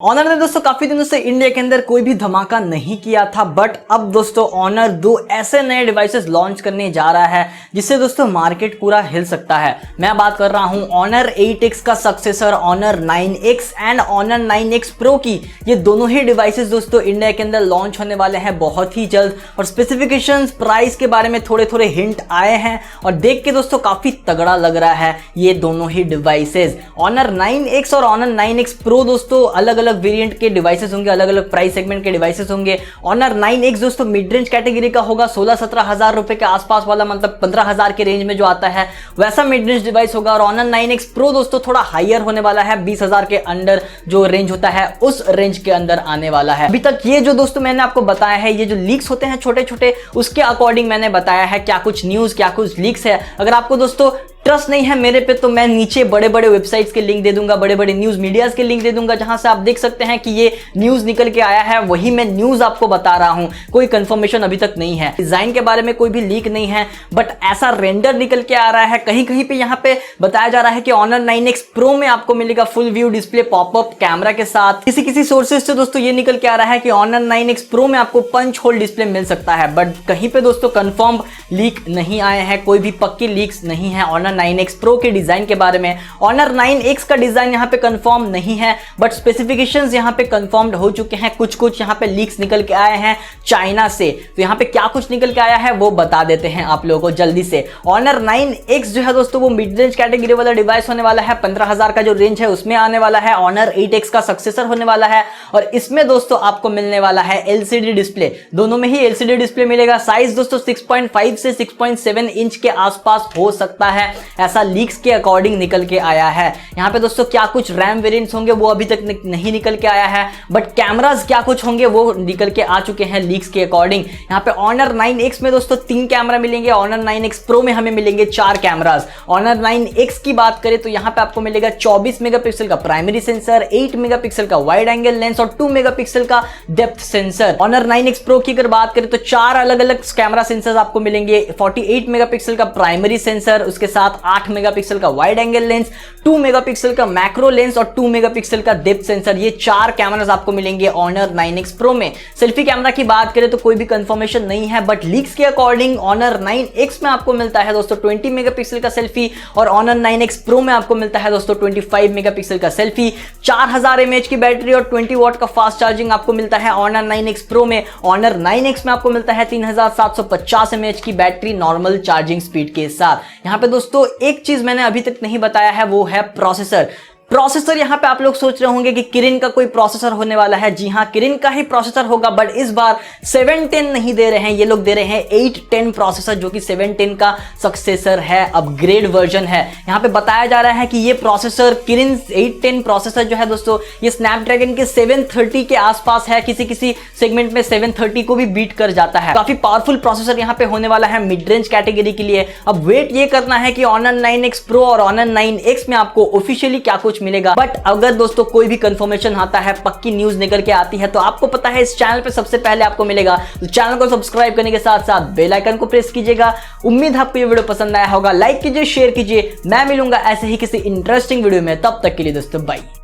Honour ने दोस्तों काफी दिनों से इंडिया के अंदर कोई भी धमाका नहीं किया था, बट अब दोस्तों ऑनर दो ऐसे नए डिवाइसेस लॉन्च करने जा रहा है जिससे दोस्तों मार्केट पूरा हिल सकता है। मैं बात कर रहा हूं ऑनर 8X का successor Honor 9X and Honor 9X pro की। ये दोनों ही डिवाइसेस दोस्तों इंडिया के अंदर लॉन्च होने वाले हैं बहुत ही जल्द, और स्पेसिफिकेशंस प्राइस के बारे में थोड़े थोड़े हिंट आए हैं और देख के दोस्तों काफी तगड़ा लग रहा है ये दोनों ही डिवाइसेस। ऑनर 9X और ऑनर 9X प्रो दोस्तों अलग अलग वेरिएंट के डिवाइसेस होंगे, अलग अलग प्राइस सेगमेंट के डिवाइसेस होंगे। ऑनर 9X दोस्तों मिड रेंज कैटेगरी का होगा, 16-17 हजार रुपए के आसपास वाला, मतलब 15,000 के रेंज में जो आता है वैसा मिड रेंज डिवाइस होगा। और ऑनर 9X प्रो दोस्तों थोड़ा हायर होने वाला है, 20,000 के अंडर जो रेंज होता है उस रेंज के अंदर आने वाला है। अभी तक ये जो दोस्तों मैंने आपको बताया है, ये जो लीक्स होते हैं छोटे छोटे, उसके अकॉर्डिंग मैंने बताया है क्या कुछ न्यूज क्या कुछ लीक्स है। अगर आपको दोस्तों ट्रस्ट नहीं है मेरे पे तो मैं नीचे बड़े बड़े वेबसाइट्स के लिंक दे दूंगा, बड़े बड़े न्यूज मीडियाज के लिंक दे दूंगा, जहां से आप देख सकते हैं कि ये न्यूज निकल के आया है, वही मैं न्यूज आपको बता रहा हूं। कोई कंफर्मेशन अभी तक नहीं है, डिजाइन के बारे में कोई भी लीक नहीं है, बट ऐसा रेंडर निकल के आ रहा है। कहीं कहीं पे यहाँ पे बताया जा रहा है कि ऑनर 9X प्रो में आपको मिलेगा full view display popup camera के साथ। किसी किसी सोर्सेज से दोस्तों ये निकल के आ रहा है कि ऑनर 9X प्रो में आपको पंच होल डिस्प्ले मिल सकता है, बट कहीं पे दोस्तों कंफर्म लीक नहीं आए हैं, कोई भी पक्की लीक्स नहीं है ऑनर 9X प्रो के डिजाइन के बारे में। ऑनर 9X का डिजाइन यहां पे कंफर्म नहीं है, बट स्पेसिफिकेशंस यहां पे कंफर्म्ड हो चुके हैं। कुछ कुछ यहां पे लीक्स निकल के आए हैं चाइना से, तो यहां पे क्या कुछ निकल के आया है वो बता देते हैं आप लोगों को जल्दी से। ऑनर 9X जो है दोस्तों वो मिड रेंज कैटेगरी वाला डिवाइस होने वाला है, 15,000 का जो रेंज है उसमें आने वाला है। ऑनर 8X का सक्सेसर होने वाला है और इसमें दोस्तों आपको मिलने वाला है LCD डिस्प्ले, दोनों में ही LCD डिस्प्ले मिलेगा। साइज दोस्तों 6.5 से 6.7 इंच के आसपास हो सकता है, ऐसा लीक्स के अकॉर्डिंग निकल के आया है। यहां पे दोस्तों क्या कुछ रैम वेरिएंट्स होंगे वो अभी तक नहीं निकल के आया है, बट कैमरास क्या कुछ होंगे वो निकल के आ चुके हैं लीक्स के अकॉर्डिंग। यहां पे ऑनर 9X में दोस्तों 3 कैमरा मिलेंगे, ऑनर 9X प्रो में हमें मिलेंगे 4 कैमरास। ऑनर 9X की बात करें तो यहां पे आपको मिलेगा 24 मेगापिक्सल का प्राइमरी सेंसर, 8 मेगापिक्सल का वाइड एंगल लेंस और 2 मेगापिक्सल का depth sensor. Honour 9X pro की अगर बात करें तो 4 अलग अलग कैमरा सेंसर आपको मिलेंगे, 48 मेगापिक्सल का प्राइमरी सेंसर, उसके साथ 8 मेगापिक्सल का वाइड एंगल लेंस, 2 मेगापिक्सल का मैक्रो लेंस और 2 मेगापिक्सल का डेप्थ सेंसर। ये 4 कैमरास आपको मिलेंगे ऑनर 9X प्रो में। सेल्फी कैमरा की बात करें तो कोई भी कंफर्मेशन नहीं है, बट लीक्स के अकॉर्डिंग ऑनर 9X में आपको मिलता है दोस्तों 20 मेगापिक्सल का सेल्फी और ऑनर 9X प्रो में आपको मिलता है दोस्तों 25 मेगापिक्सल का सेल्फी। 4000 mAh की बैटरी और 20 वाट का फास्ट चार्जिंग आपको मिलता है ऑनर 9X प्रो में। ऑनर 9X में आपको मिलता है 3750 mAh की बैटरी नॉर्मल चार्जिंग स्पीड के साथ। यहां पे दोस्तों एक चीज मैंने अभी तक नहीं बताया है, वो है प्रोसेसर। यहां पे आप लोग सोच रहे होंगे कि किरिन का कोई प्रोसेसर होने वाला है। जी हां, किरिन का ही प्रोसेसर होगा, बट इस बार 710 नहीं दे रहे हैं, ये लोग दे रहे हैं 810 प्रोसेसर, जो कि 710 का सक्सेसर है, अपग्रेड वर्जन है। यहां पे बताया जा रहा है कि ये प्रोसेसर किरिन 810 प्रोसेसर जो है दोस्तों ये स्नैपड्रैगन के 730 के आसपास है, किसी किसी सेगमेंट में 730 को भी बीट कर जाता है। काफी पावरफुल प्रोसेसर यहां पे होने वाला है मिड रेंज कैटेगरी के लिए। अब वेट ये करना है कि ऑनर 9X प्रो और ऑनर 9X में आपको ऑफिशियली क्या कुछ मिलेगा। बट अगर दोस्तों कोई भी कंफर्मेशन आता है, पक्की न्यूज निकल के आती है, तो आपको पता है इस चैनल पे सबसे पहले आपको मिलेगा। तो चैनल को सब्सक्राइब करने के साथ साथ बेल आइकन को प्रेस कीजिएगा। उम्मीद है आपको ये वीडियो पसंद आया होगा, लाइक कीजिए, शेयर कीजिए। मैं मिलूंगा ऐसे ही किसी इंटरेस्टिंग वीडियो में, तब तक के लिए दोस्तों बाय।